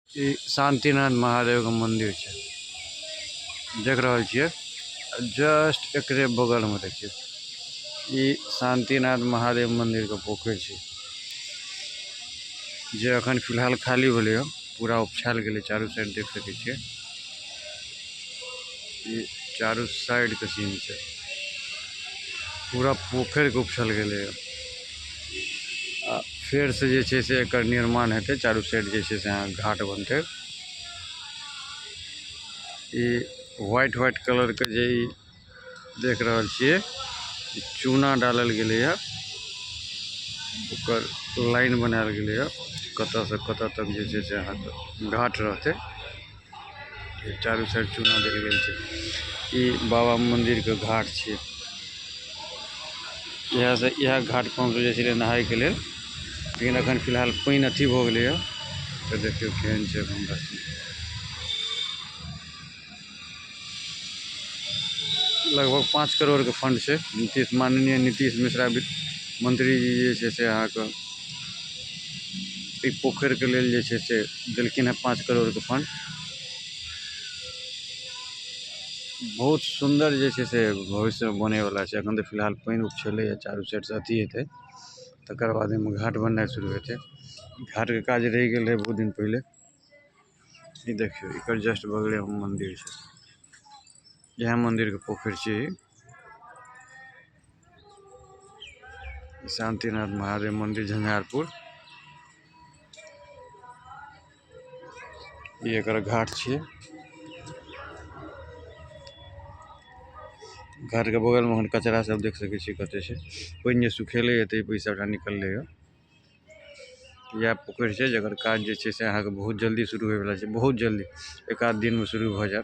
ई शांतिनाथ महादेव का मंदिर है, देख रहा छे। जस्ट एकरे बगल में देखिए ई शांतिनाथ महादेव मंदिर का पोखर है, जे अखन फिलहाल खाली भेले हो, पूरा उपछाल गेले। चारों साइड देख सके छे, ये चारों साइड के सीन है, पूरा पोखर के उपछल गेले। फिर से जे छे से एकर निर्माण हेतै, चारों साइड जे छे से यहाँ घाट बनते। ये व्हाइट कलर के जे देख रहा छे, चूना डालल गेले है, ओकर लाइन बनायल गेले है, कत से कत तक जे छे से यहाँ घाट रहते। चारों साइड चूना देल गेल छे। ई बाबा मंदिर के घाट छे। यह घाट पर हम जे छे नहाय के लेल, लेकिन अखन फिलहाल पानी अथी हो गए है, तो देखियो केहन छै हमरा सब। लगभग 5 करोड़ के फंड छै। माननीय नीतीश मिश्रा मंत्री जी जे छे से यहाँ के पोखर के लेल जे छे से देलखिन है 5 करोड़ के फंड। बहुत सुंदर जे छे से भविष्य में बने वाला है। अखन तो फिलहाल पानी उपछले है, चारों साइड से अथी हेतै, तकर बाद में घाट बनना शुरू हेतै। घाट के काज रह गए बहुत दिन पहले। ये देखियो एकर जस्ट बगले में मंदिर है, यह मंदिर के पोखर छे। शांतिनाथ महादेव मंदिर झंझारपुर, ये एकर घाट छे। घाट के बगल में कचरा सब देख सके छी कते छे। पानी जे सुखेले हेतै पैसा निकलले है। यह पोखर है जकर काज जे छे से अहाँ के बहुत जल्दी शुरू होय वाला छे, बहुत जल्दी, एक आध दिन में शुरू हो जाए।